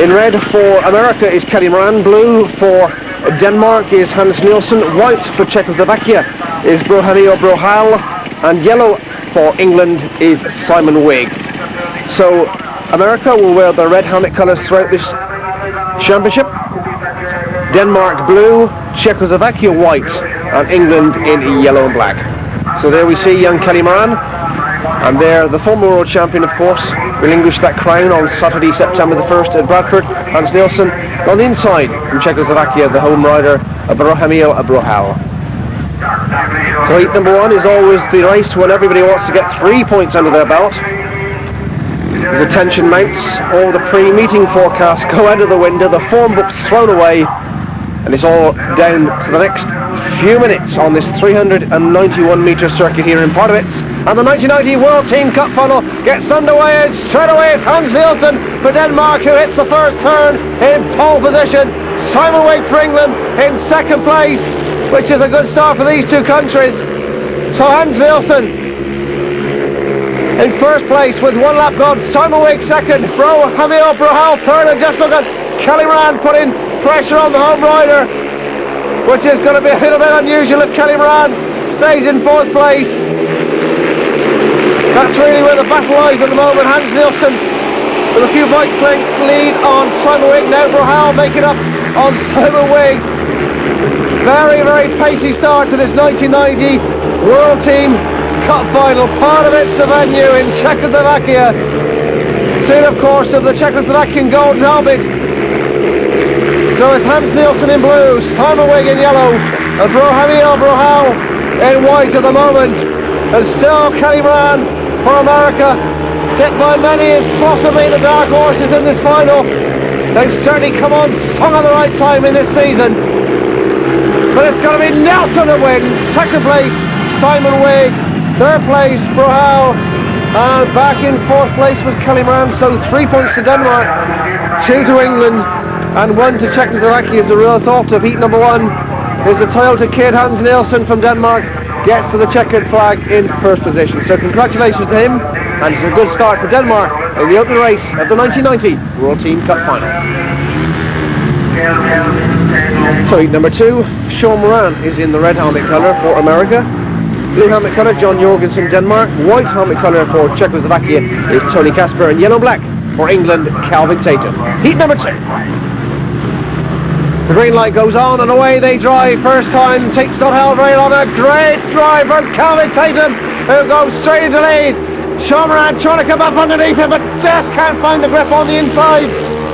In red for America is Kelly Moran, blue for Denmark is Hans Nielsen, white for Czechoslovakia is Brohamio Brohal, and yellow for England is Simon Wigg. So America will wear the red helmet colours throughout this championship. Denmark blue, Czechoslovakia white, and England in yellow and black. So there we see young Kelly Moran, and there the former world champion, of course, relinquished that crown on Saturday, September the 1st at Bradford. Hans Nielsen on the inside from Czechoslovakia, the home rider, Brohamil Brohal. So heat number 1 is always the race when everybody wants to get 3 points under their belt. As the tension mounts, all the pre-meeting forecasts go out of the window, the form book's thrown away, and it's all down to the next few minutes on this 391 metre circuit here in Pardubice. And the 1990 World Team Cup final gets underway, and straight away it's Hans Nielsen for Denmark, who hits the first turn in pole position. Simon Wigg for England in second place, which is a good start for these two countries. So Hans Nielsen in first place with 1 lap gone, Simon Wigg second, Brohamil Brohal third, and just look at Kelly Moran putting pressure on the home rider, which is going to be a little bit unusual if Kelly Moran stays in fourth place. That's really where the battle lies at the moment. Hans Nielsen with a few bikes lengths lead on Simon Wigg. Now Brohal making up on Simon Wigg. Very, very pacey start to this 1990 World Team Cup final. Pardubice venue in Czechoslovakia. Scene, of course, of the Czechoslovakian golden helmet. So it's Hans Nielsen in blue, Simon Wigg in yellow, and Brohamil Brohal in white at the moment. And still Kelly Moran for America, tipped by many as possibly the dark horses in this final. They've certainly come on sung at the right time in this season. But it's going to be Nielsen that wins. Second place, Simon Wigg. Third place, Brohal. And back in fourth place was Kelly Moran. So 3 points to Denmark, 2 to England, and 1 to Czechoslovakia as a result of heat number 1. Is the Toyota kid Hans Nielsen from Denmark gets to the checkered flag in first position. So congratulations to him, and it's a good start for Denmark in the opening race of the 1990 World Team Cup final. So heat number 2, Sean Moran is in the red helmet colour for America. Blue helmet colour, John Jorgensen, Denmark. White helmet colour for Czechoslovakia is Tony Kasper, and yellow and black for England, Calvin Tatum. Heat number 2. The green light goes on and away they drive. First time, Tape's not held very long. A great drive from Calvin Tatum, who goes straight into lead. Sean Moran trying to come up underneath him, but just can't find the grip on the inside.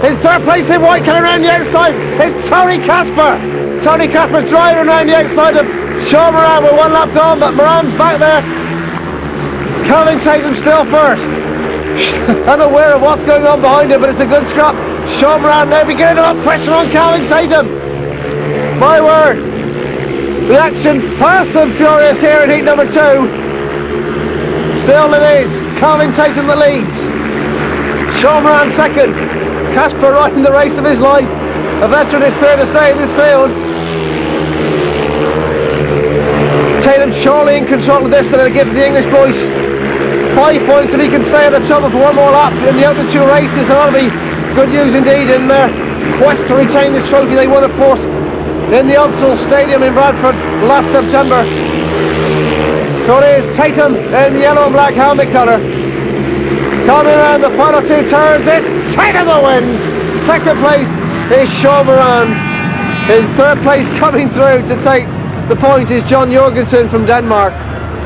In third place in white, coming around the outside, is Tony Kasper. Tony Kasper's driving around the outside of Sean Moran with 1 lap gone, but Moran's back there. Calvin Tatum still first. Unaware of what's going on behind him, but it's a good scrap. Sean Moran now beginning to put pressure on Calvin Tatum. My word, the action fast and furious here in heat number 2. Still it is Calvin Tatum that leads. Sean Moran second. Kasper riding the race of his life. A veteran, is fair to say, in this field. Tatum surely in control of this, and it'll give the English boys 5 points if he can stay at the trouble for 1 more lap in the other 2 races. And that'll be good news indeed in their quest to retain this trophy they won, of course, in the Odsal Stadium in Bradford last September. So it is Tatum in the yellow and black helmet colour. Coming around the final 2 turns, it's Tatum that wins. Second place is Sean Moran. In third place coming through to take the point is John Jorgensen from Denmark.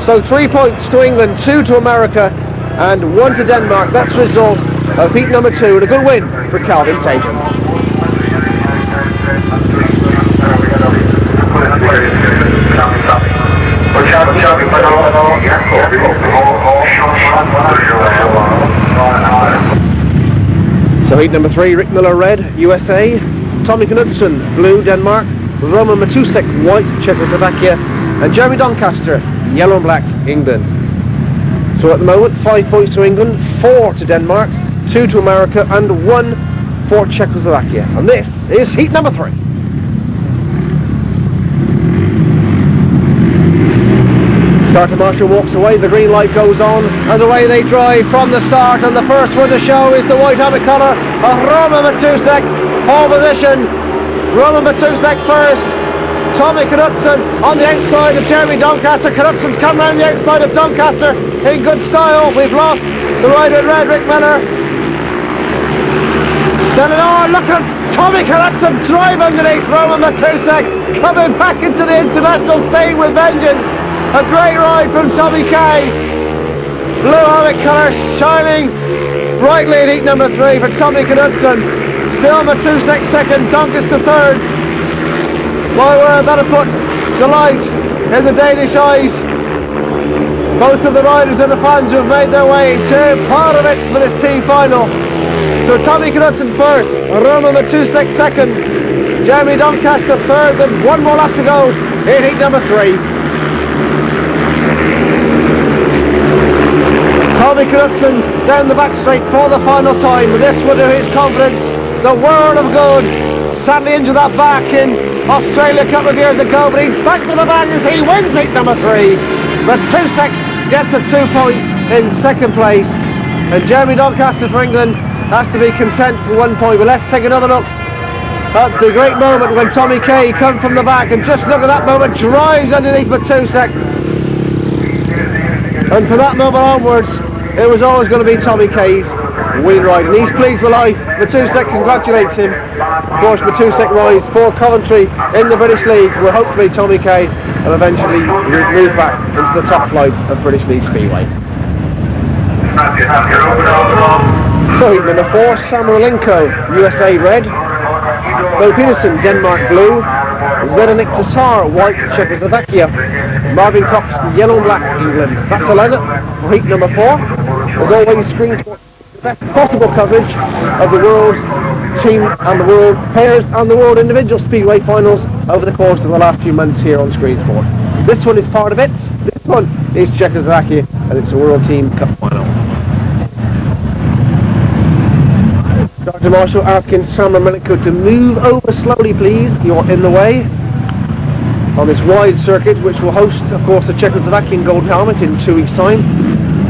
So 3 points to England, 2 to America, and 1 to Denmark. That's the result of heat number 2, and a good win for Calvin Tatum. So heat number 3, Rick Miller red, USA, Tommy Knudsen blue, Denmark, Roman Matusek white, Czechoslovakia, and Jeremy Doncaster yellow and black, England. So at the moment 5 points to England, 4 to Denmark, 2 to America, and 1 for Czechoslovakia. And this is heat number 3. Starter Marshall walks away, the green light goes on, and away they drive from the start, and the first one to show is the white helmet colour of Roman Matusek. Pole position, Roman Matusek first, Tommy Knudsen on the outside of Jeremy Doncaster. Knudsen's come round the outside of Doncaster in good style. We've lost the rider in red, Rick Miller. Look at Tommy Knudsen drive underneath Roman Matusek, coming back into the international scene with vengeance. A great ride from Tommy Kay. Blue helmet colour shining brightly in heat number 3 for Tommy Knudsen. Still Matusek second, Doncaster third. My word, that'll put delight in the Danish eyes. Both of the riders and the fans who have made their way to part of it for this team final. So Tommy Knudsen first, Roman Matusek second, Jeremy Doncaster third, with one more lap to go in heat number 3. Tommy Knudsen down the back straight for the final time. This will do his confidence the world of good. Sadly injured that back in Australia a couple of years ago, but he's back with the bang as he wins heat number 3. Matusek gets the 2 points in second place, and Jeremy Doncaster for England has to be content for 1 point. But let's take another look at the great moment when Tommy Kay comes from the back, and just look at that moment, drives underneath Matusek, and from that moment onwards it was always going to be Tommy Kay's win ride, and he's pleased with life. Matusek congratulates him. Of course, Matusek rides for Coventry in the British League, where hopefully Tommy Kay will eventually move back into the top flight of British League Speedway. So heat number 4, Samolenko, USA red, Bo Peterson, Denmark blue, Zdeněk Tassar, white, Czechoslovakia, Marvin Cox, yellow and black, England. That's the lineup for heat number 4. As always, screen the best possible coverage of the world team and the world pairs and the world individual speedway finals over the course of the last few months here on Screen Sport. This one is part of it. This one is Czechoslovakia, and it's a World Team Cup final. Dr. Marshall asking Sam Milenko to move over slowly, please. You're in the way on this wide circuit, which will host, of course, the Czechoslovakian gold helmet in 2 weeks' time.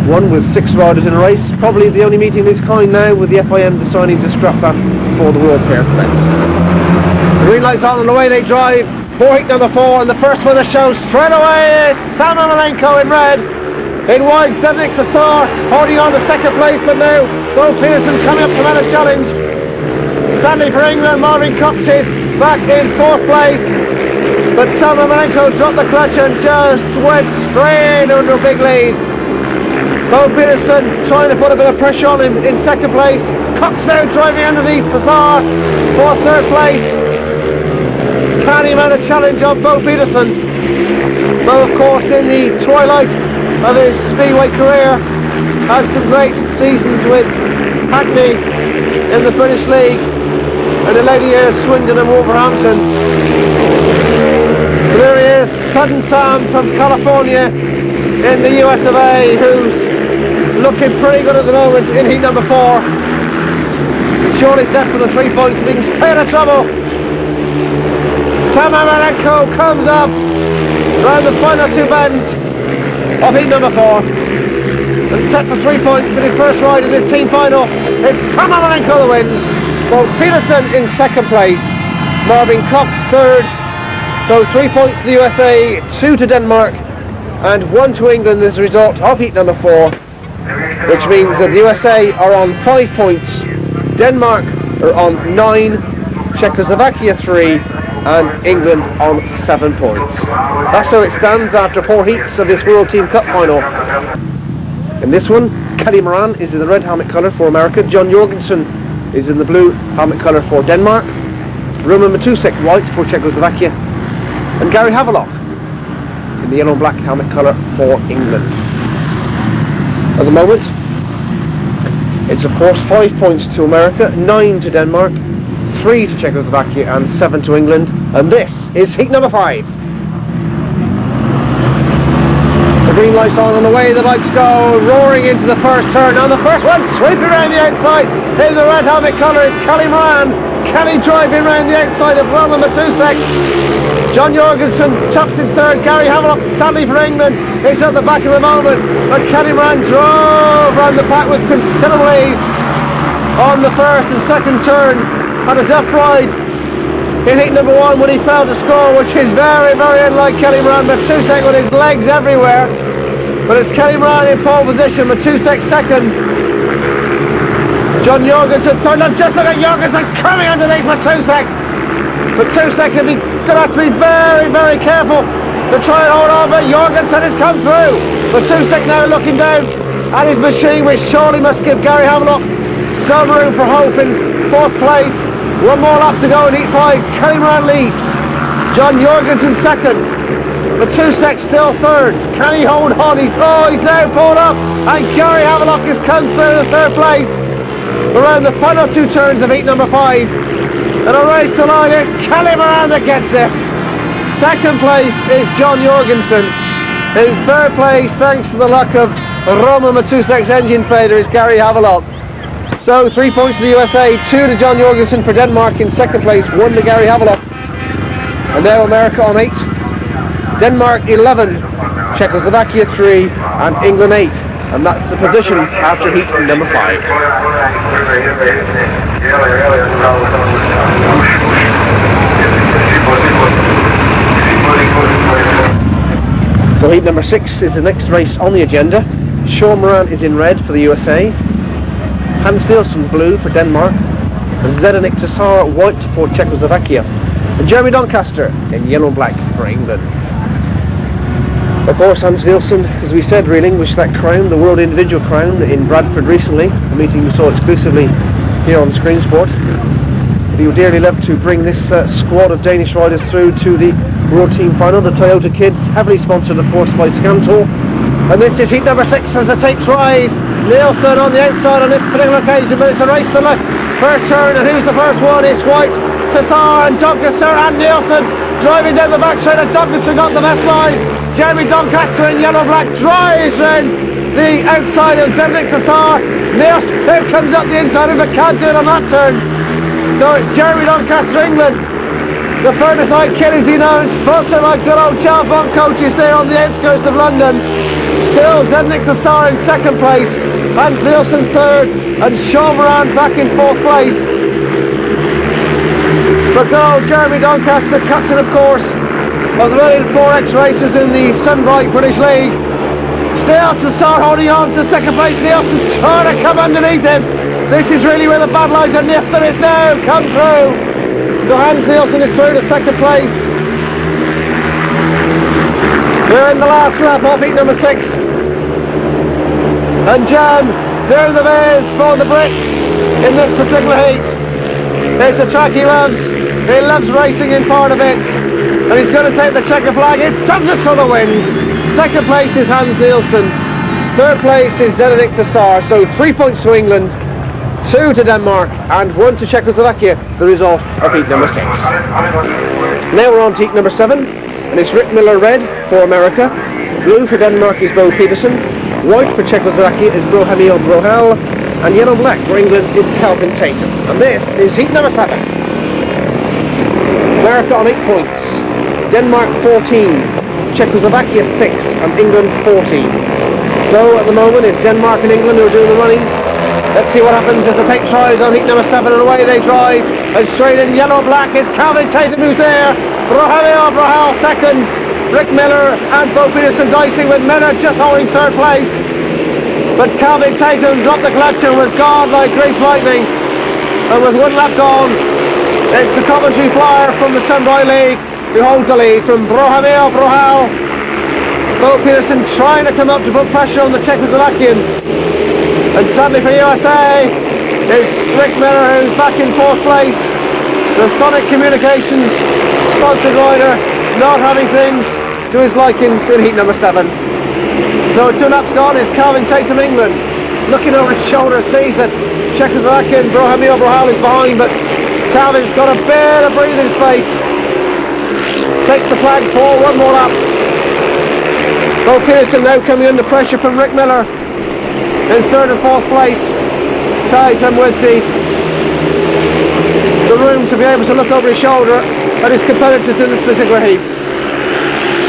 One with 6 riders in a race. Probably the only meeting of its kind now, with the FIM deciding to scrap that for the World Pairs events. The green light's on and away they drive for heat number 4, and the first one to show straight away is Sam Milenko in red. In white, Zdeněk Tassar holding on to second place, but now Bo Peterson coming up to another challenge. Sadly for England, Marvin Cox is back in 4th place, but Sam Milenko dropped the clutch and just went straight under a big lead. Bo Peterson trying to put a bit of pressure on him in 2nd place. Cox now driving underneath Tassar for 3rd place. Can he mount a challenge on Bo Peterson? Bo, of course, in the twilight of his speedway career, had some great seasons with Hackney in the British League, and the later years Swindon and Wolverhampton. But there he is, Sudden Sam from California in the US of A, who's looking pretty good at the moment in heat number 4. Surely set for the 3 points if he can stay out of trouble. Sam Milenko comes up around the final 2 bends of heat number 4 and set for 3 points in his first ride in this team final. It's Sam Milenko that wins. Bo Peterson in 2nd place, Marvin Cox 3rd. So 3 points to the USA, 2 to Denmark and 1 to England as a result of heat number 4, which means that the USA are on 5 points, Denmark are on 9, Czechoslovakia 3 and England on 7 points. That's how it stands after 4 heats of this World Team Cup final. In this one, Kelly Moran is in the red helmet colour for America, John Jorgensen is in the blue helmet colour for Denmark, Roman Matusek white for Czechoslovakia, and Gary Havelock in the yellow and black helmet colour for England. At the moment, it's of course 5 points to America, 9 to Denmark, 3 to Czechoslovakia and 7 to England, and this is heat number 5. The green light's on and away the bikes go, roaring into the first turn. Now the first one sweeping around the outside in the red helmet colour is Kelly Moran. Kelly driving around the outside of Roman Matusek. John Jorgensen chopped in third. Gary Havelock, sadly for England, is at the back of the moment. But Kelly Moran drove round the pack with considerable ease on the first and second turn. Had a death ride in heat number 1 when he failed to score, which is very, very unlike Kelly Moran. Matusek with his legs everywhere. But it's Kelly Moran in pole position, Matusek second. John Jorgensen third, and just look at Jorgensen coming underneath Matusek. Matusek going to have to be very, very careful to try and hold on, but Jorgensen has come through. Matusek now looking down at his machine, which surely must give Gary Havelock some room for hope in 4th place. One more lap to go in heat 5. Kelly Moran leads. John Jorgensen second. Matusek still third. Can he hold on? He's now pulled up, and Gary Havelock has come through the 3rd place around the final 2 turns of heat number 5. And a race to line is Kelly Moran that gets it. 2nd place is John Jorgensen. In 3rd place, thanks to the luck of Roman Matusek's engine failure, is Gary Havelock. So 3 points to the USA, 2 to John Jorgensen for Denmark in 2nd place, 1 to Gary Havelock. And now America on 8. Denmark 11, Czechoslovakia 3, and England 8. And that's the positions after heat number 5. So heat number 6 is the next race on the agenda. Sean Moran is in red for the USA, Hans Nielsen blue for Denmark, Zdeněk Tassar white for Czechoslovakia, and Jeremy Doncaster in yellow and black for England. Of course, Hans Nielsen, as we said, relinquished that crown, the world individual crown, in Bradford recently, a meeting we saw exclusively here on Screen Sport. But he would dearly love to bring this squad of Danish riders through to the World Team Final. The Toyota Kids, heavily sponsored of course by Scantor. And this is heat number 6 as the tape tries. Nielsen on the outside on this particular occasion, but it's a race to the first turn, and who's the first one? It's White, Tassar and Doncaster, and Nielsen driving down the back straight, and Doncaster got the best line. Jeremy Doncaster in yellow-black drives round the outside of Zdeněk Tassar. Nielsen who comes up the inside of him, but can't do it on that turn. So it's Jeremy Doncaster, England. The Furnace-Eye Kid, as he known, sponsored by good old Charles Bond coaches there on the outskirts of London. Still Zdeněk Tassar in 2nd place, Hans Nielsen 3rd, and Sean Moran back in 4th place. But good old Jeremy Doncaster, captain of course of the Brilliant 4X races in the Sunbright British League. Still Tassar holding on to 2nd place, Nielsen trying to come underneath him. This is really where the bad lines are. Nielsen is now come through. So Hans Nielsen is through to 2nd place. We're in the last lap of heat number 6. And Jam doing the bears for the Brits in this particular heat. It's a track he loves. He loves racing in part of it. And he's going to take the checker flag. It's Douglas on the wins. 2nd place is Hans Nielsen. 3rd place is Zdeněk Tassar. So 3 points to England, 2 to Denmark, and 1 to Czechoslovakia, the result of heat number 6. Now we're on to heat number 7, and it's Rick Miller red for America. Blue for Denmark is Bo Peterson. White for Czechoslovakia is Brohamil Brohal. And yellow-black for England is Calvin Tatum. And this is heat number 7. America on 8 points. Denmark 14. Czechoslovakia 6. And England 14. So at the moment it's Denmark and England who are doing the running. Let's see what happens as the tape tries on heat number 7, and away they drive. And straight in yellow-black is Calvin Tatum who's there. Brohamil Brohal 2nd. Rick Miller and Bo Peterson dicing with Miller just holding 3rd place. But Calvin Tatum dropped the clutch and was gone like greased lightning. And with 1 lap gone, it's the Coventry Flyer from the Sunbright League who holds the lead from Brohamil Brohal. Bo Peterson trying to come up to put pressure on the Czechoslovakian. And sadly for USA, it's Rick Miller who's back in 4th place. The Sonic Communications sponsored rider not having things to his likings in heat number 7. So 2 laps gone, it's Calvin Tatum, England. Looking over his shoulder, sees that Czechoslovakian Brohamil Brohal is behind, but Calvin's got a bit of breathing space. Takes the flag for 1 more lap. Bo Peterson now coming under pressure from Rick Miller in 3rd and 4th place. Tatum with the room to be able to look over his shoulder at his competitors in this particular heat.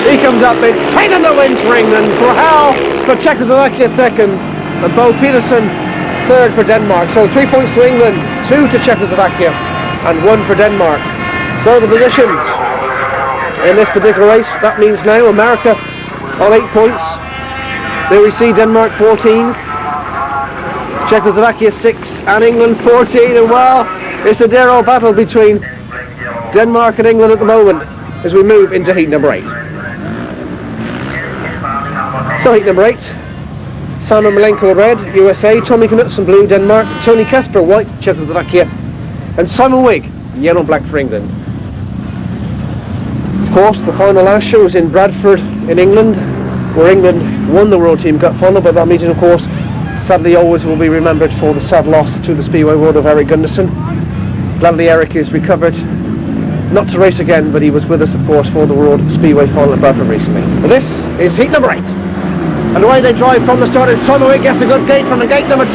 He comes up, it's Tatum that wins for England, Brohal for Czechoslovakia second, and Bo Peterson third for Denmark. So 3 points to England, 2 to Czechoslovakia, and 1 for Denmark. So the positions in this particular race, that means now America on 8 points. There we see Denmark 14, Czechoslovakia 6, and England 14. And well, it's a dear old battle between Denmark and England at the moment as we move into heat number 8. So heat number 8, Simon Malenko red, USA, Tommy Knutson blue, Denmark, Tony Kasper white, Czechoslovakia, and Simon Wigg yellow and black for England. Of course, the final last show was in Bradford in England, where England won the World Team Cup final, but that meeting, of course, sadly always will be remembered for the sad loss to the Speedway world of Eric Gunderson. Gladly Eric is recovered, not to race again, but he was with us, of course, for the World Speedway final at Bradford recently. But this is heat number 8. And away they drive from the start. It's Simon Wigg gets a good gate from the gate number 2.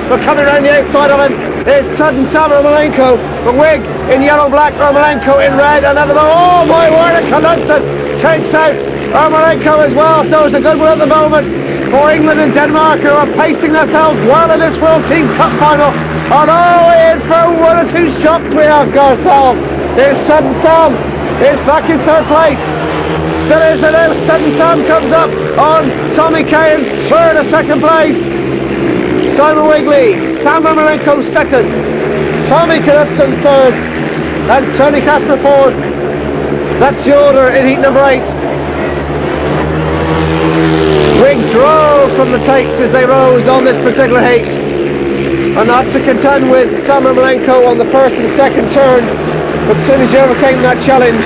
But coming around the outside of him is sudden Samuel Malenko. But Wigg in yellow-black, Malenko in red. And then oh my word, and Knutson takes out Malenko as well. So it's a good one at the moment for England and Denmark, who are pacing themselves well in this World Team Cup final. And oh, in for 1 or 2 shots we ask ourselves. Here's Sudden Sam is back in 3rd place. Still is it now. Sudden Sam comes up on Tommy Kay in 3rd or 2nd place. Simon Wigg leads, Samuel Malenko 2nd, Tommy Knutson 3rd, and Tony Kasper 4th. That's the order in heat number 8. Wigg drove from the tapes as they rose on this particular heat, and had to contend with Samuel Malenko on the 1st and 2nd turn. But as soon as you overcame that challenge,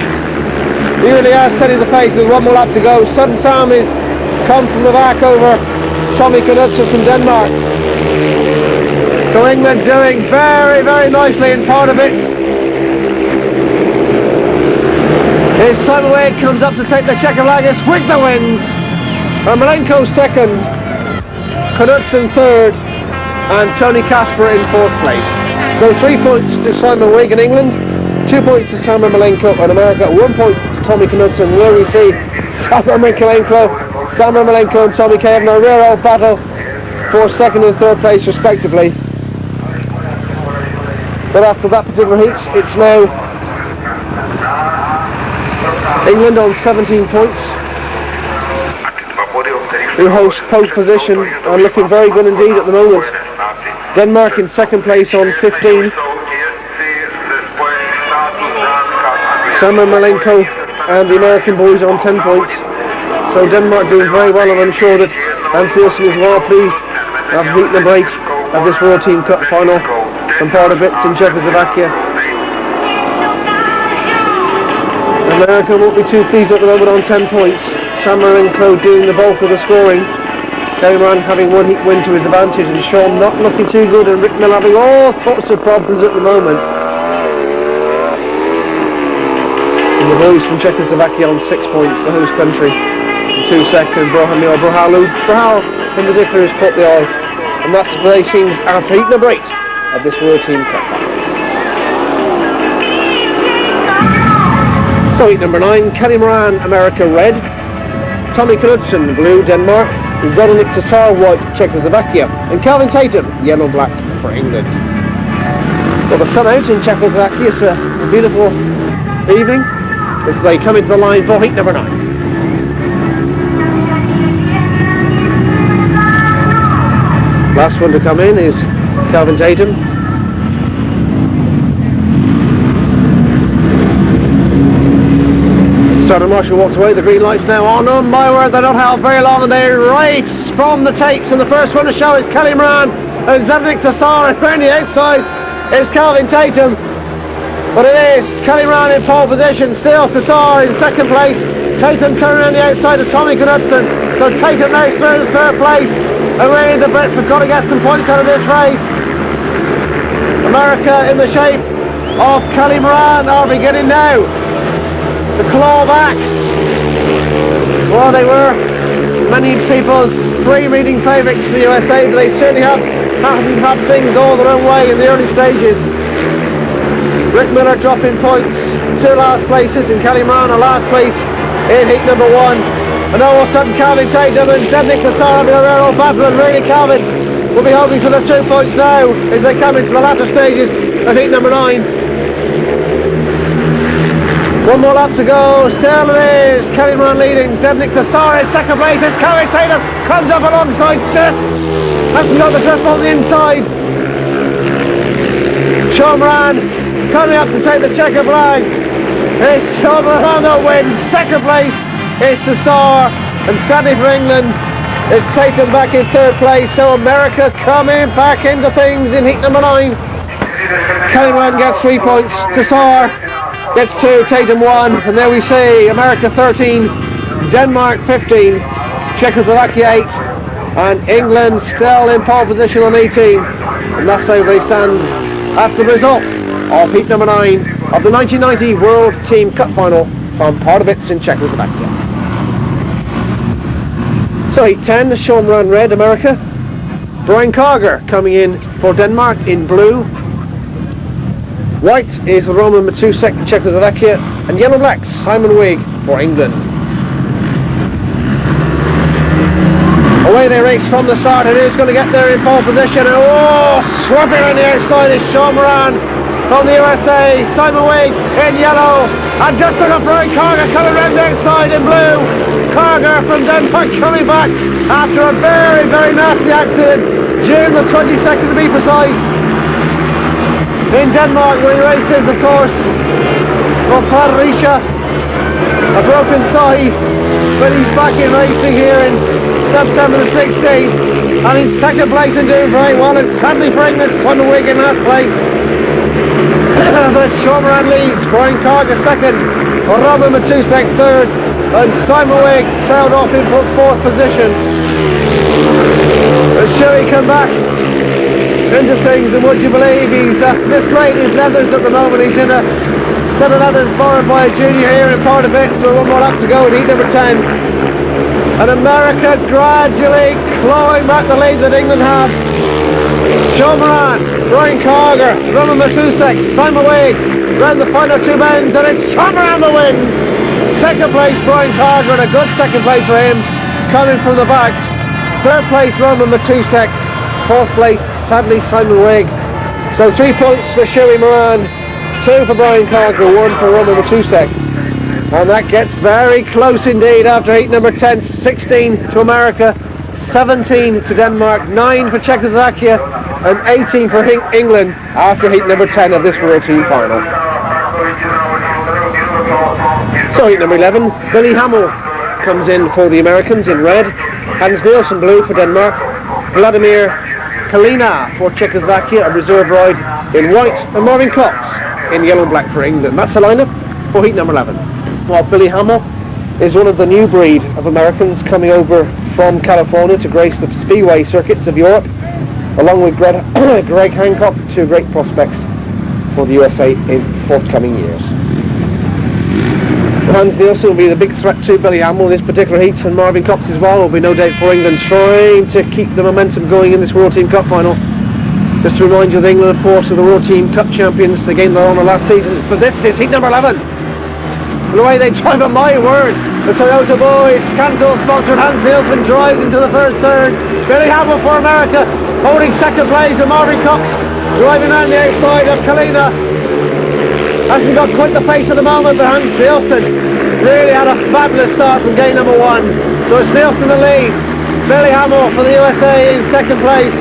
he really has steadied the pace with 1 more lap to go. Sudden Sam is come from the back over Tommy Knutson from Denmark. So England doing very, very nicely in part of it. Here's Simon Wigg comes up to take the Czechoslovakia. Wigg that wins. And Malenko 2nd, Knutson 3rd, and Tony Kasper in 4th place. So 3 points to Simon Wigg in England, 2 points to Simon Malenko in America, 1 point to Tommy Knutson. And there we see Simon Malenko and Tommy Kay having a real old battle for 2nd and 3rd place respectively. But after that particular heat, it's now England on 17 points, who host pole position and looking very good indeed at the moment. Denmark in 2nd place on 15. Simon Malenko and the American boys on 10 points. So Denmark doing very well, and I'm sure that Hans Nielsen is well pleased to have heat number 8 of this World Team Cup final and part of it in Czechoslovakia. America won't be too pleased at the moment on 10 points. Sam Malenko doing the bulk of the scoring. Cameron having 1 heat win to his advantage, and Sean not looking too good, and Rick Mill having all sorts of problems at the moment. And the boys from Czechoslovakia on 6 points, the host country. In 2 seconds, Brohal in particular has caught the eye, and that's the way seems after heat number 8 of this World Team Cup final. So heat number 9, Kelly Moran, America red, Tommy Knutson blue, Denmark, Zdeněk Tassar white, Czechoslovakia, and Calvin Tatum yellow black for England. Well, the sun out in Czechoslovakia, it's a beautiful evening as they come into the line for heat number 9. Last one to come in is Calvin Tatum. Sergeant Marshall walks away, the green light's now on. Oh my word, they don't have very long, and they race from the tapes, and the first one to show is Kelly Moran and Zdeněk Tassar, and around the outside is Calvin Tatum. But it is Kelly Moran in pole position, still Tassar in 2nd place, Tatum coming around the outside of Tommy Knutson. So Tatum now through to 3rd place, and really the Brits have got to get some points out of this race. America in the shape of Kelly Moran are beginning now to claw back. Well, they were many people's pre-meeting favourites for the USA, but they certainly haven't had things all their own way in the early stages. Rick Miller dropping points, 2 last places, and Kelly Moran a last place in heat number 1. And all of a sudden Calvin Tatum and Zednik Tassar will be a rare old battle, and really Calvin will be hoping for the 2 points now as they come into the latter stages of heat number 9. 1 more lap to go, still it is Kelly Moran leading, Zednik Tassar in second place as Calvin Tatum comes up alongside, just hasn't got the grip on the inside. Sean Moran coming up to take the checker flag. It's Sean Moran that wins. Second place is Tassar, and sadly for England is Tatum back in 3rd place. So America coming back into things in heat number 9. Kelly Moran gets 3 points, Tassar gets 2, Tatum 1, and there we see America 13, Denmark 15, Czechoslovakia 8, and England still in pole position on 18, and that's how they stand after the result of heat number 9 of the 1990 World Team Cup Final from Pardubice in Czechoslovakia. So heat 10, Sean Moran red, America. Brian Carger coming in for Denmark in blue. White is Roman Matusek, Czechoslovakia, and yellow-black Simon Wigg for England. Away they race from the start, and who's going to get there in pole position? Oh, swapping on the outside is Sean Moran from the USA, Simon Wigg in yellow, and just enough Brian Carger coming round the outside in blue. Carger from Denmark coming back after a very, very nasty accident, June the 22nd to be precise, in Denmark, where he races, of course, for Fredericia, a broken thigh, but he's back in racing here in September the 16th, and in second place and doing very well, and sadly for England, Simon Wigg in last place. But Sean Moran leads, Brian Carger second, Roman Matusek third, and Simon Wigg tailed off in 4th position. And Sherry come back into things, and would you believe he's mislaid his leathers at the moment. He's in a set of leathers borrowed by a junior here in Pardubice, so 1 more lap to go in heat number 10. And America gradually clawing back the lead that England have. Sean Moran, Brian Carger, Roman Matusek, Simon Wigg round the final 2 bends, and it's Sean Moran that wins. Second place Brian Carger, and a good second place for him coming from the back. 3rd place Roman Matusek, 4th place sadly Simon Wigg. So 3 points for Sherry Moran, 2 for Brian Carger, 1 for Roman Matusek. And that gets very close indeed after heat number 10, 16 to America, 17 to Denmark, 9 for Czechoslovakia, and 18 for England after heat number 10 of this World Team Final. So heat number 11, Billy Hamill comes in for the Americans in red, Hans Nielsen blue for Denmark, Vladimir Kalina for Czechoslovakia, a reserve ride in white, and Marvin Cox in yellow and black for England. That's the lineup for heat number 11. Well, Billy Hamill is one of the new breed of Americans coming over from California to grace the Speedway circuits of Europe, along with Greg Hancock, 2 great prospects for the USA in forthcoming years. Hans Nielsen will be the big threat to Billy Hamill in this particular heat, and Marvin Cox as well will be no doubt for England, trying to keep the momentum going in this World Team Cup Final. Just to remind you that England, of course, are the World Team Cup champions. They gained their honour last season, but this is heat number 11. The way they drive, on my word, the Toyota boys, Scanto sponsored, Hans Nielsen drives into the first turn. Billy Hamill for America, holding second place, and Marvin Cox driving around the outside of Kalina. Hasn't got quite the pace at the moment, but Hans Nielsen really had a fabulous start from game number 1. So it's Nielsen that leads, Billy Hamill for the USA in second place,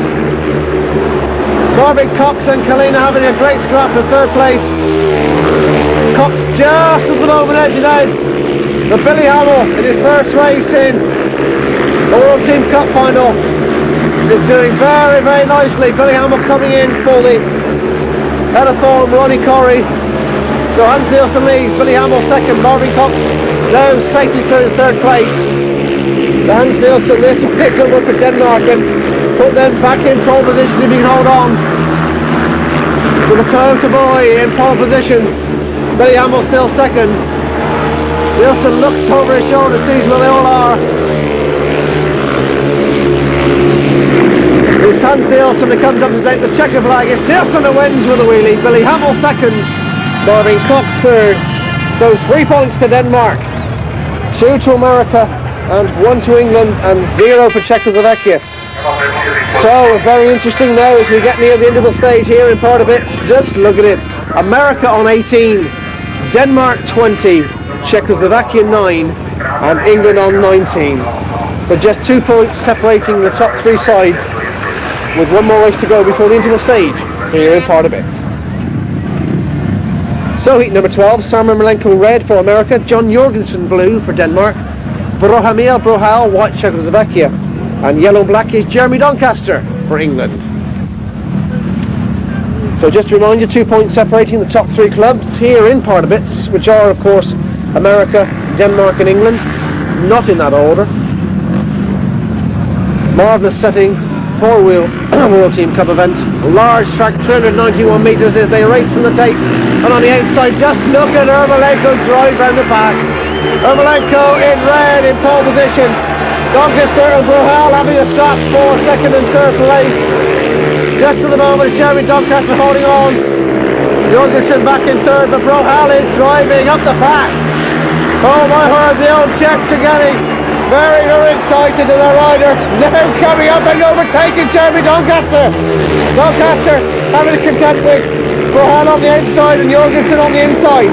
Marvin Cox and Kalina having a great scrap for 3rd place. Cox just at the moment edging out, but Billy Hamill in his first race in the World Team Cup Final is doing very, very nicely. Billy Hamill coming in for the head of form, Ronnie Corey. So Hans Nielsen leads, Billy Hamill second, Marvin Cox now safely through the 3rd place. The Hans Nielsen, this will be a good one for Denmark and put them back in pole position if he can hold on. To the Toyota boy in pole position, Billy Hamill still second. Nielsen looks over his shoulder, sees where they all are. It's Hans Nielsen that comes up to take the checker flag. It's Nielsen that wins with a wheelie. Billy Hamill second, Marvin Cox third. So 3 points to Denmark, 2 to America and 1 to England and 0 for Czechoslovakia. So very interesting now as we get near the interval stage here in part of it. Just look at it. America on 18, Denmark 20, Czechoslovakia 9 and England on 19. So just 2 points separating the top 3 sides, with 1 more race to go before the interval stage here in part of it. So heat number 12, Sam Ermolenko red for America, John Jorgensen blue for Denmark, Brohamil Brohal white Czechoslovakia, and yellow and black is Jeremy Doncaster for England. So just to remind you, 2 points separating the top 3 clubs here in part of it, which are of course America, Denmark and England, not in that order. Marvellous setting, 4-wheel World Team Cup event, a large track, 391 metres as they race from the tape, and on the outside just look at Ermolenko drive round the back. Ermolenko in red in pole position, Doncaster and Brohal having a scrap for second and third place. Just at the moment Jeremy Doncaster holding on, Jorgensen back in third, but Brohal is driving up the pack. Oh my word, the old Czechs are getting very, very excited to their rider. Now coming up and overtaking Jeremy Doncaster. Doncaster having a content with Brohal on the outside and Jorgensen on the inside.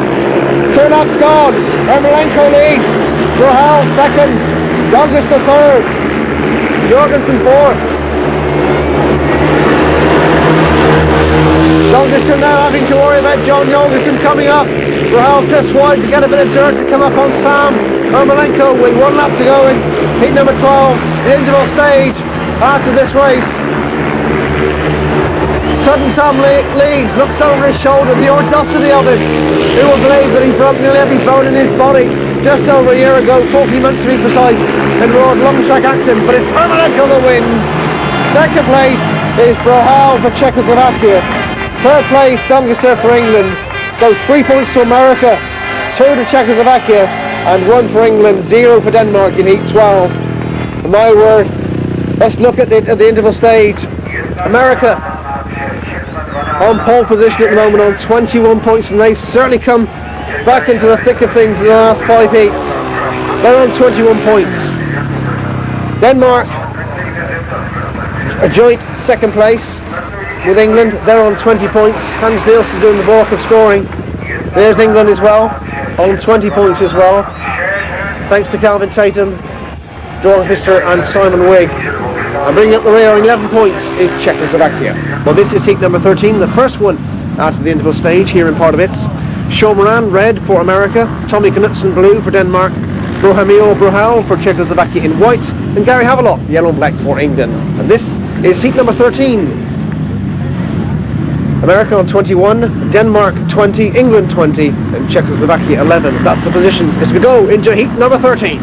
Turn-up's gone. Ermolenko leads. Brohal second. Doncaster third. Jorgensen fourth. Doncaster now having to worry about John Jorgensen coming up. Brohal just wide to get a bit of dirt to come up on Sam Ermolenko with 1 lap to go in heat number 12, the interval stage after this race. Sudden Sam leads, looks over his shoulder, the audacity of it. Who will believe that he broke nearly every bone in his body just over a year ago, 14 months to be precise, in road long track action, but it's Ermolenko that wins. Second place is Brohal for Czechoslovakia. Third place, Doncaster for England. So 3 points to America, 2 to Czechoslovakia, and 1 for England, 0 for Denmark in heat 12. My word, let's look at the interval stage. America on pole position at the moment on 21 points, and they've certainly come back into the thick of things in the last 5 heats. They're on 21 points. Denmark, a joint second place with England, they're on 20 points. Hans Nielsen doing the bulk of scoring. There's England as well, on 20 points as well, thanks to Calvin Tatum, Doncaster and Simon Wigg. And bringing up the rear on 11 points is Czechoslovakia. Well, this is heat number 13, the first one after the interval stage here in Pardubice. Sean Moran red for America, Tommy Knutsen blue for Denmark, Brohamil Brohal for Czechoslovakia in white, and Gary Havelock yellow and black for England. And this is heat number 13. America on 21, Denmark 20, England 20, and Czechoslovakia 11. That's the positions as we go into heat number 13.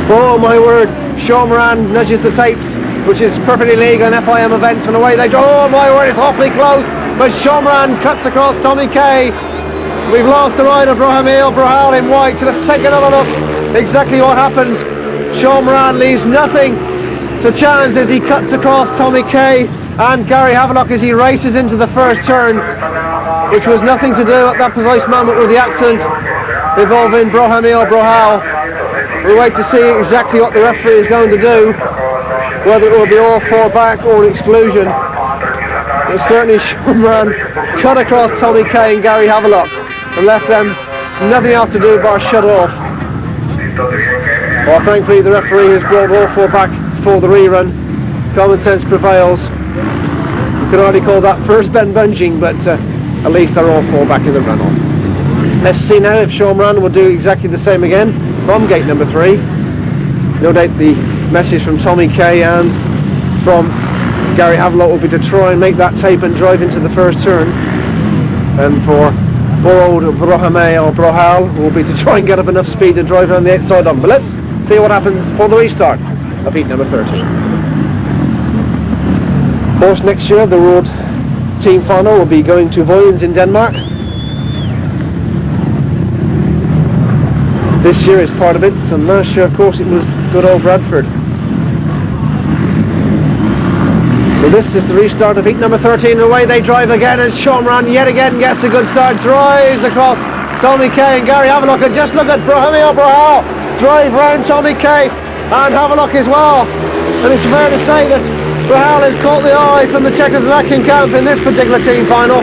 Oh my word, Sean Moran nudges the tapes, which is perfectly legal, an FIM event, and away they go. Oh my word, it's awfully close, but Sean Moran cuts across Tommy Kay. We've lost the rider, Brohamil Brohal in white, so let's take another look exactly what happens. Sean Moran leaves nothing to chance as he cuts across Tommy Kay and Gary Havelock as he races into the first turn, which was nothing to do at that precise moment with the accident involving Brohamil Brohal. We wait to see exactly what the referee is going to do, whether it will be all 4 back or an exclusion. But certainly Sean Moran cut across Tommy Kay and Gary Havelock and left them nothing else to do but shut off. Well, thankfully the referee has brought all 4 back for the rerun. Common sense prevails. You could hardly call that first bend bunging, but at least they're all 4 back in the runoff. Let's see now if Sean Moran will do exactly the same again from gate number 3. No doubt the message from Tommy Kay and from Gary Havelock will be to try and make that tape and drive into the first turn, and for poor old Brohamil or Brohal will be to try and get up enough speed to drive around the outside on. But let's see what happens for the restart of heat number 13. Of course, next year the World Team Final will be going to Vojens in Denmark. This year is part of it, and last year of course it was good old Bradford. So this is the restart of heat number 13. Away they drive again, and Sean Moran yet again gets a good start. Drives across Tommy Kay and Gary Havelock, and just look at Brahimio Brahal drive round Tommy Kay and Havelock as well. And it's fair to say that Brahal has caught the eye from the Czechoslovakian camp in this particular team final.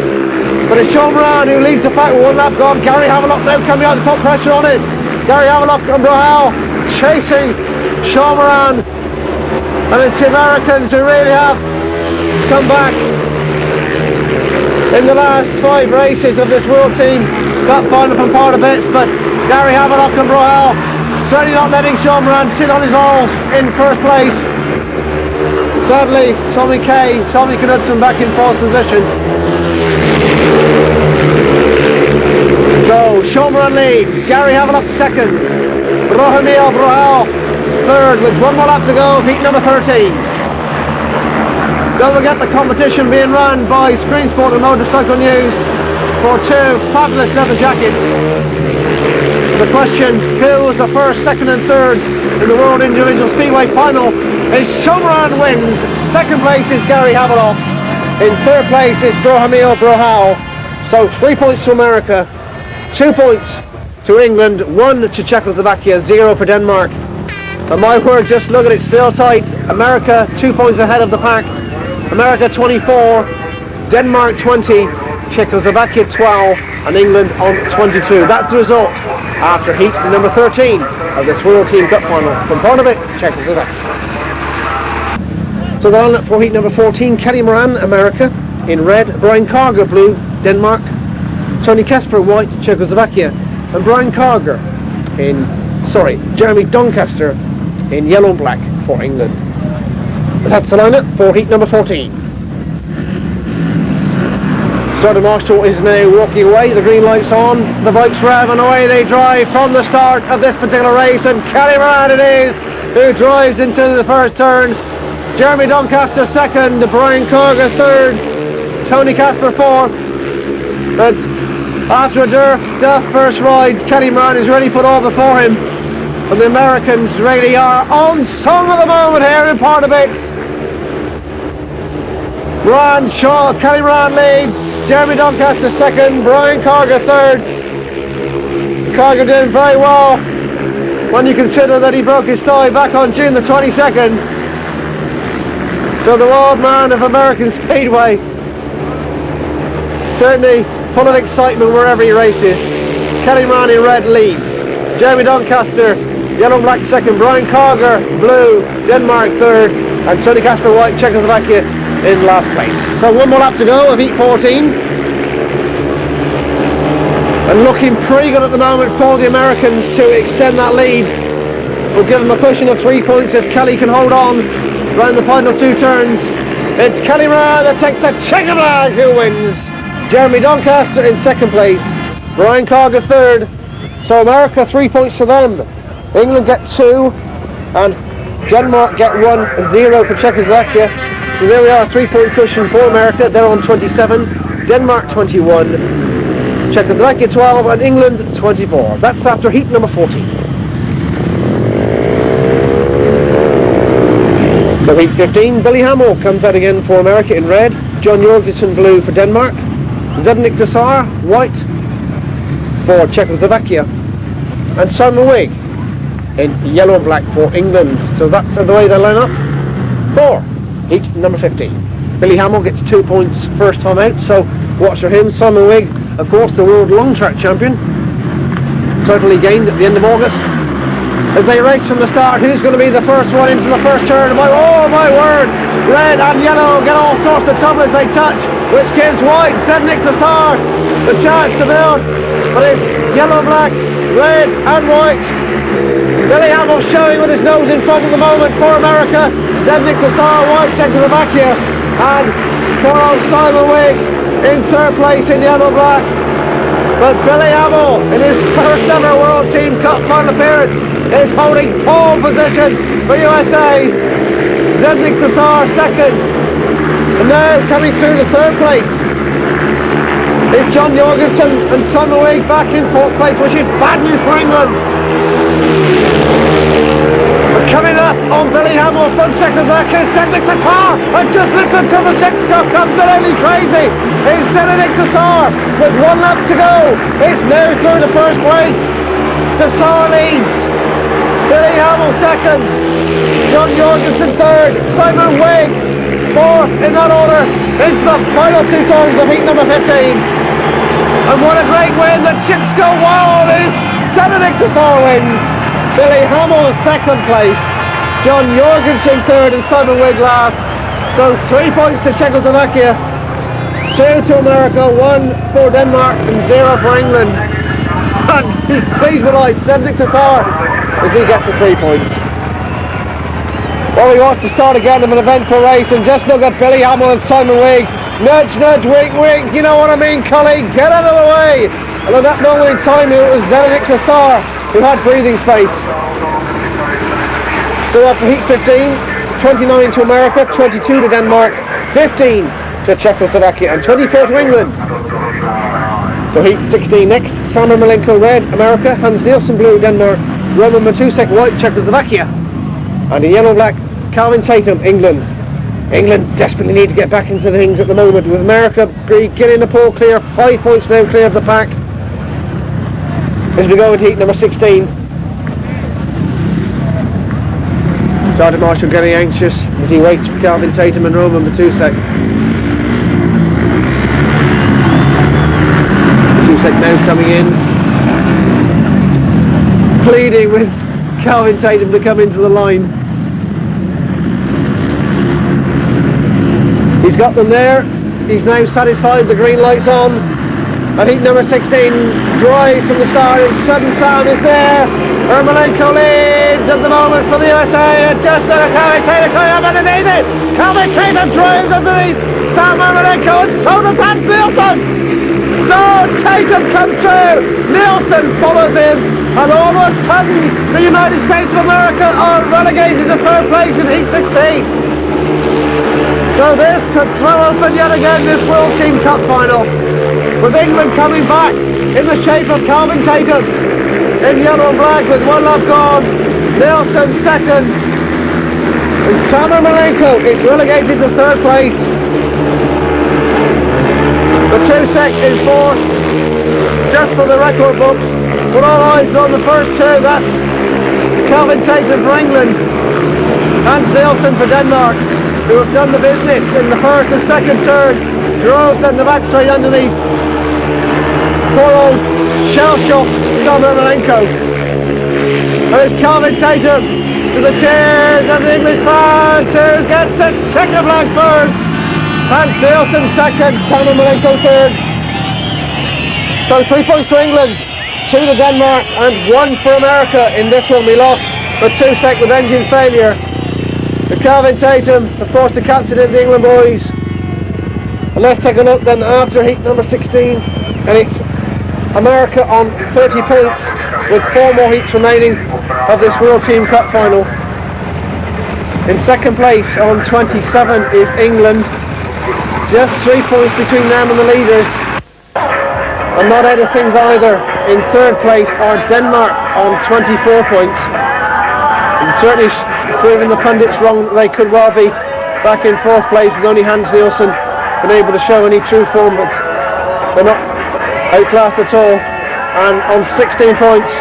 But it's Sean Moran who leads the pack with one lap gone. Gary Havelock now coming out to put pressure on it. Gary Havelock and Brahal chasing Sean Moran. And it's the Americans who really have come back in the last 5 races of this World Team Cup final from part of bits. But Gary Havelock and Brahal certainly not letting Sean Moran sit on his laurels in first place. Sadly, Tommy Knudsen back in fourth position. So Sean Moran leads, Gary Havelock second, Brahimio Brahal third with one more lap to go of heat number 13. Don't forget the competition being run by Screen Sport and Motorcycle News for 2 fabulous leather jackets. The question, who was the first, second and third in the World Individual Speedway final, is Sean Moran wins. Second place is Gary Havelock. In third place is Brahimio Brahal. So 3 points to America, 2 points to England, 1 to Czechoslovakia, 0 for Denmark. And my word, just look at it, still tight. America 2 points ahead of the pack. America 24, Denmark 20, Czechoslovakia 12, and England on 22. That's the result after heat number 13 of this World Team Cup final from Pardubice, Czechoslovakia. So on for heat number 14, Kelly Moran, America, in red, Brian Carger, blue, Denmark, Tony Kasper, white, Czechoslovakia, and Jeremy Doncaster in yellow and black for England. That's the lineup for heat number 14. Starter Marshall is now walking away, the green light's on, the bikes rev and away they drive from the start of this particular race, and Kelly Moran it is who drives into the first turn. Jeremy Doncaster second, Brian Carger third, Tony Kasper fourth. But after a duff first ride, Kelly Moran is really put all before him, and the Americans really are on song of the moment here in Pardubice. Kelly Moran leads, Jeremy Doncaster second, Brian Carger third. Carger doing very well when you consider that he broke his thigh back on June the 22nd. So the old man of American Speedway certainly full of excitement wherever he races. Kelly Moran in red leads, Jeremy Doncaster yellow and black second, Brian Carger blue, Denmark third, and Tony Kasper white, Czechoslovakia in last place. So one more lap to go of heat 14, and looking pretty good at the moment for the Americans to extend that lead. We'll give them a cushion of 3 points if Kelly can hold on around the final 2 turns. It's Kelly Moran that takes a checker flag who wins. Jeremy Doncaster in second place, Brian Carger third. So America 3 points to them, England get 2, and Denmark get 1, 0 for Czechoslovakia. So there we are, 3 point cushion for America. They're on 27, Denmark 21, Czechoslovakia 12, and England 24. That's after heat number 14. So heat 15, Billy Hamill comes out again for America in red, John Jorgensen blue for Denmark, Zdeněk Tassar white for Czechoslovakia, and Simon Wigg in yellow and black for England. So that's the way they line up for heat number 15. Billy Hamill gets 2 points first time out, so watch for him. Simon Wigg, of course, the world long track champion, title he gained at the end of August. As they race from the start, who's going to be the first one into the first turn? Oh my word, red and yellow get all sorts of trouble as they touch, which gives white, Zdeněk Tassar, the chance to build, but it's yellow, black, red and white. Billy Hamill showing with his nose in front at the moment for America, Zdeněk Tassar white, Czechoslovakia, and poor old Simon Wigg in third place in yellow, black. But Billy Hamill, in his first ever World Team Cup final appearance, is holding pole position for USA. Zdeněk Tassar second, and now coming through to third place is John Jorgensen, and Simon Wigg back in fourth place, which is bad news for England. But Coming up on Billy Hamill from Czechoslovakia, Cedric Tassar, and just listen to the sixth car, absolutely crazy. It's Cedric Tassar with 1 lap to go. It's now through the first place. Tassar leads. Billy Hamill second. John Jorgensen third. Simon Wigg fourth in that order into the final 2 turns of heat number 15. And what a great win. The chicks go wild as Cedric Tassar wins. Billy Hamill second place, John Jorgensen third and Simon Wigg last. So 3 points to Czechoslovakia, 2 to America, 1 for Denmark and 0 for England. And he's pleased with life, Cedric Tassar, as he gets the 3 points. Well, we watch the start again of an eventful race, and just look at Billy Hamill and Simon Wigg. Nudge, nudge, wink, wink, you know what I mean, colleague, get out of the way. And at that moment in time, it was Cedric Tassar who had breathing space. So after heat 15, 29 to America, 22 to Denmark, 15 to Czechoslovakia and 24 to England. So heat 16 next, Samuel Malenko red, America, Hans Nielsen blue, Denmark, Roman Matusek white, Czechoslovakia, and in yellow-black, Calvin Tatum, England. England desperately need to get back into things at the moment, with America getting the pole clear, 5 points now clear of the pack. As we go into heat number 16. Sergeant Marshall getting anxious as he waits for Calvin Tatum and Roman Matusek. Matusek now coming in, pleading with Calvin Tatum to come into the line. He's got them there. He's now satisfied, the green light's on. And heat number 16 drives from the start, and Sudden Sam is there. Ermolenko leads at the moment for the USA, and just look at Calvin Tatum coming up underneath it. Calvin Tatum drives underneath Sam Ermolenko, and so does Hans Nielsen. So Tatum comes through, Nielsen follows him, and all of a sudden the United States of America are relegated to third place in heat 16. So this could throw open yet again this World Team Cup final, with England coming back in the shape of Calvin Tatum in yellow and black with 1 lap gone, Nielsen second, and Samuel Malenko is relegated to third place. Matusek is fourth, just for the record books, but all eyes on the first 2, that's Calvin Tatum for England, Hans Nielsen for Denmark, who have done the business in the first and second turn, drove then the back straight underneath poor old shell-shocked Samuel Malenko. And it's Calvin Tatum to the cheers of the English fans who gets a checker blank first. Hans Nielsen second, Samuel Malenko third. So 3 points to England, 2 to Denmark and 1 for America. In this one we lost Matusek with engine failure. But Calvin Tatum, of course the captain of the England boys. And let's take a look then after heat number 16, and it's America on 30 points with 4 more heats remaining of this World Team Cup final. In second place on 27 is England, just 3 points between them and the leaders. And not out of things either, in third place are Denmark on 24 points. And certainly proving the pundits wrong that they could well be back in fourth place, with only Hans Nielsen been able to show any true form, but they're not outclassed at all. And on 16 points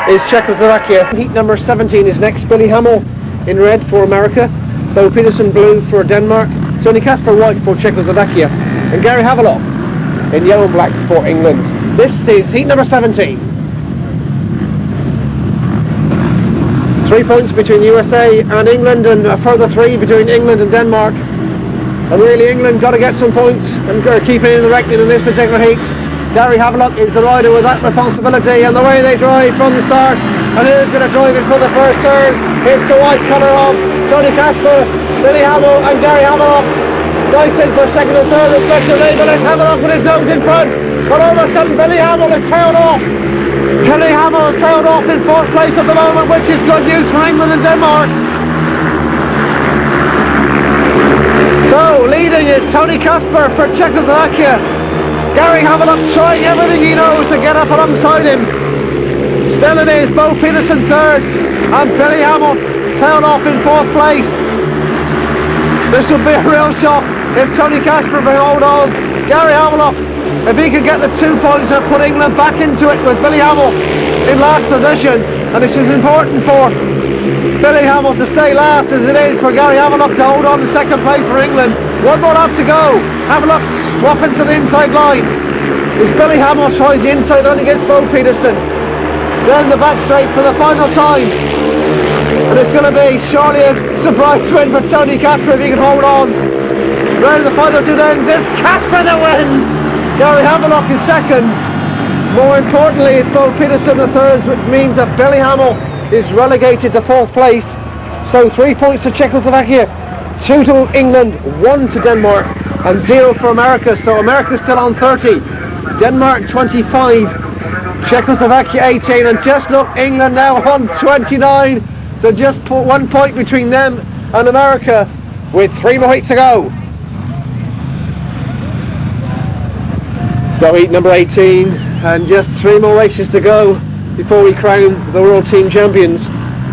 is Czechoslovakia. Heat number 17 is next. Billy Hamill in red for America, Bo Peterson blue for Denmark, Tony Kasper white for Czechoslovakia, and Gary Havelock in yellow and black for England. This is heat number 17. 3 points between USA and England, and a further 3 between England and Denmark. And really England got to get some points and keep it in the reckoning in this particular heat. Gary Havelock is the rider with that responsibility, and the way they drive from the start, and who's going to drive it for the first turn? It's the white colour of Tony Kasper, Billy Hamill and Gary Havelock. Dyson for second and third respectively, but it's Havelock with his nose in front. But all of a sudden Billy Hamill is tailed off. Billy Hamill is tailed off in fourth place at the moment, which is good news for England and Denmark. So leading is Tony Kasper for Czechoslovakia. Gary Havelock trying everything he knows to get up alongside him. Still it is Bo Peterson third and Billy Hamill tailed off in 4th place. This will be a real shock if Tony Casper can hold on. Gary Hamilton, if he can get the 2 points and put England back into it with Billy Hamill in last position, and this is important for Billy Hamill to stay last as it is for Gary Hamilton to hold on to 2nd place for England. 1 more lap to go. Hamilton swapping to the inside line. As Billy Hamill tries the inside line against Bo Peterson. Down the back straight for the final time. And it's going to be surely a surprise win for Tony Casper if he can hold on. Round the final 2 ends, it's Casper that wins. Gary Hamilton is 2nd. More importantly, it's Bo Peterson the 3rd, which means that Billy Hamill is relegated to 4th place. So 3 points to Czechoslovakia, 2 to England, 1 to Denmark, and 0 for America. So America's still on 30, Denmark 25, Czechoslovakia 18, and just look, England now on 29. So just put 1 point between them and America with 3 more heats to go. So heat number 18, and just 3 more races to go before we crown the World Team Champions.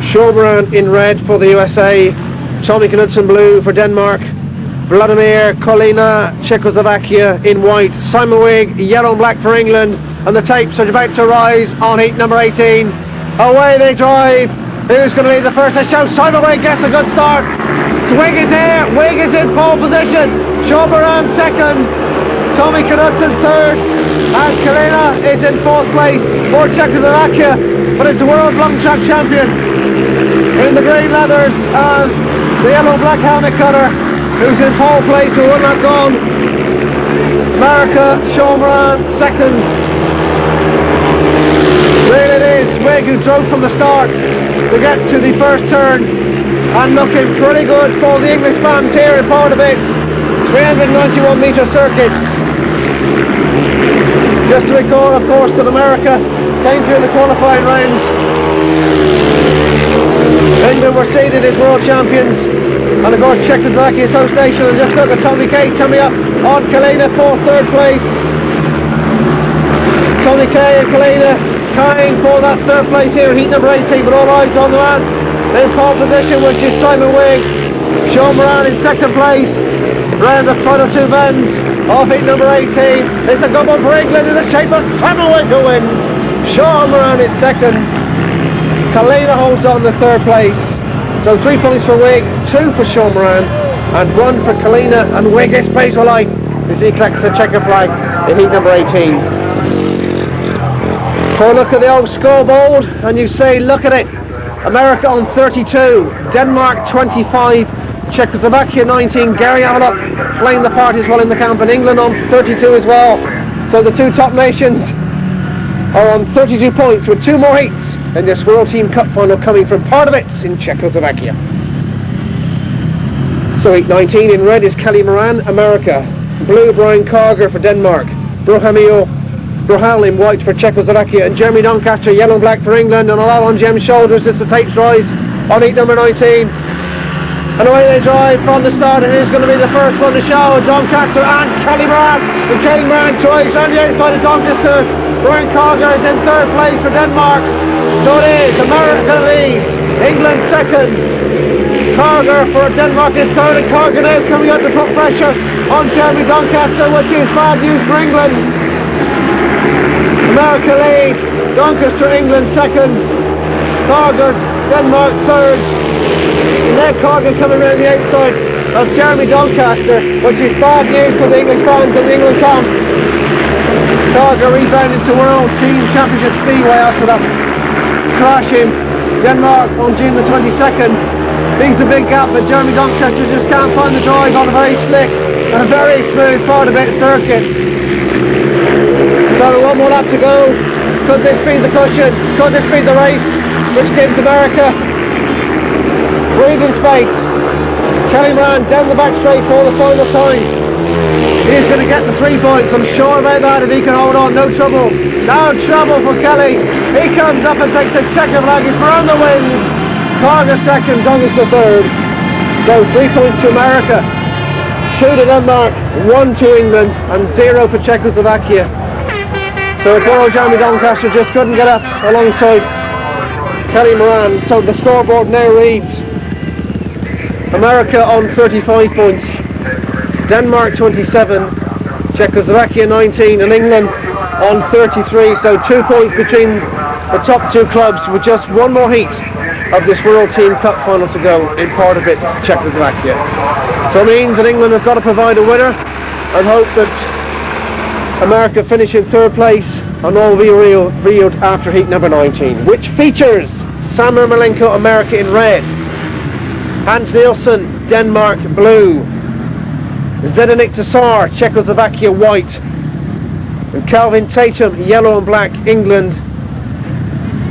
Sean Moran in red for the USA, Tommy Knudsen blue for Denmark, Vladimir Kolina, Czechoslovakia in white, Simon Wigg, yellow and black for England, and the tapes are about to rise on heat number 18. Away they drive. Who's going to be the first to show? Simon Wigg gets a good start. Wigg is here. Wigg is in pole position. Sean Moran 2nd. Tommy Knudsen 3rd. And Kalina is in 4th place for Czechoslovakia. But it's the world long track champion in the green leathers and the yellow black helmet cutter who's in pole place with 1 lap gone. America, Sean Moran 2nd. Really it is Wigg who drove from the start to get to the first turn, and looking pretty good for the English fans here in Pardubice. 391 metre circuit. Just to recall, of course, that America came through the qualifying rounds. England were seeded as world champions, and of course Czechoslovakia is host nation. And just look at Tommy Kay coming up on Kalina for 3rd place. Tommy Kay and Kalina tying for that 3rd place here in heat number 18, but all eyes on the man in pole position, which is Simon Wigg. Sean Moran in 2nd place. Round the final 2 bends of heat number 18. It's a good one for England in the shape of Simon Wigg who wins. Sean Moran is 2nd. Kalina holds on the 3rd place. So 3 points for Wigg, 2 for Sean Moran, and 1 for Kalina, and Wigg is praised for life as he collects the checker flag in heat number 18. So look at the old scoreboard and you say, look at it. America on 32, Denmark 25, Czechoslovakia 19, Gary Hamilton playing the part as well in the camp, and England on 32 as well. So the 2 top nations are on 32 points with 2 more heats in this World Team Cup final coming from Pardubice in Czechoslovakia. So heat 19 in red is Kelly Moran, America. Blue, Brian Carger for Denmark. Brohal in white for Czechoslovakia, and Jeremy Doncaster yellow and black for England, and all on Jem's shoulders as the tapes rise on heat number 19. And away they drive from the start, and here's going to be the first one to show. Doncaster and Kelly Moran. And Kelly Moran drives on the outside of Doncaster. Brian Carger is in 3rd place for Denmark. So it is America leads, England 2nd. Carger for Denmark is 3rd, and Carger now coming out to put pressure on Jeremy Doncaster, which is bad news for England. America lead, Doncaster England 2nd, Carger Denmark 3rd, and then Carger coming around the outside of Jeremy Doncaster, which is bad news for the English fans in the England camp. Carger rebounded to World Team Championship Speedway after that crash in Denmark on June the 22nd. Leaves a big gap, but Jeremy Doncaster just can't find the drive on a very slick and a very smooth Pardubice circuit. So 1 more lap to go. Could this be the cushion? Could this be the race which gives America breathing space? Kelly Moran down the back straight for the final time. He's going to get the 3 points, I'm sure about that, if he can hold on. No trouble. No trouble for Kelly. He comes up and takes the checker flag. He's around the wins. Carger 2nd, Doncaster 3rd. So 3 points to America, 2 to Denmark, 1 to England, and 0 for Czechoslovakia. So poor old Jeremy Doncaster just couldn't get up alongside Kelly Moran. So the scoreboard now reads America on 35 points, Denmark 27, Czechoslovakia 19 and England on 33, so 2 points between the top two clubs with just one more heat of this World Team Cup final to go in part of its Czechoslovakia. So it means that England have got to provide a winner and hope that America finish in third place and all be reeled after heat number 19, which features Sam Ermolenko, America in red, Hans Nielsen, Denmark blue, Zdeněk Tassar, Czechoslovakia white, and Kelvin Tatum, yellow and black, England.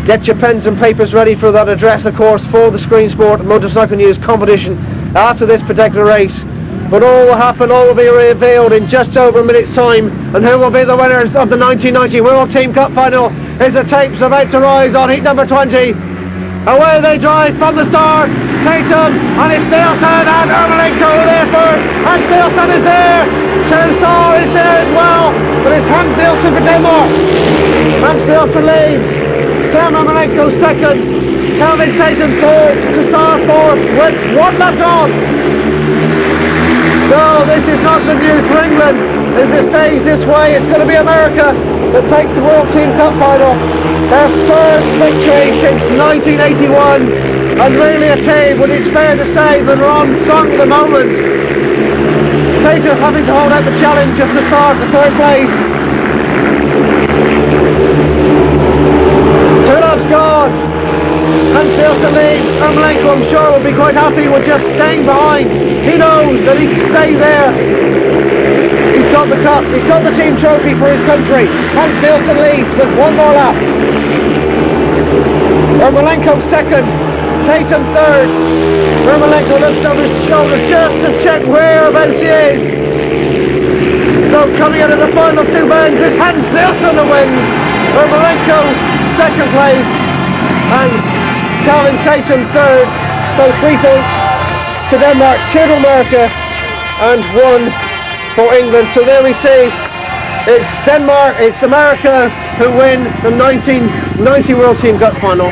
Get your pens and papers ready for that address, of course, for the Screen Sport Motorcycle News competition after this particular race. But all will happen, all will be revealed in just over a minute's time. And who will be the winners of the 1990 World Team Cup final is the tapes about to rise on heat number 20. Away they drive from the start. Tatum, and it's Nielsen and Ermolenko are there first. Hans Nielsen is there. Tassar is there as well. But it's Hans Nielsen for Denmark. Hans Nielsen leads. Sam Ermolenko second. Kelvin Tatum third. Tassar fourth with one lap on. So this is not good news for England. As it stays this way, it's going to be America that takes the World Team Cup final. Their third victory since 1981, and really a team, but it's fair to say that are on song at the moment. Tatum having to hold out the challenge of Tassar for third place. Two laps gone. Hans Nielsen leads. Ermolenko, I'm sure, will be quite happy with just staying behind. He knows that he can stay there. He's got the cup, he's got the team trophy for his country. Hans Nielsen leads with one more lap. Ermolenko second, Tatum third. Ermolenko looks over his shoulder just to check whereabouts he is. So coming out of the final two bends is Hans Nielsen that wins. Ermolenko second place and Kelvin Tatum third. So 3 points to Denmark, 2 to America and 1 for England. So there we see it's Denmark, it's America who win the 1990 World Team Cup final.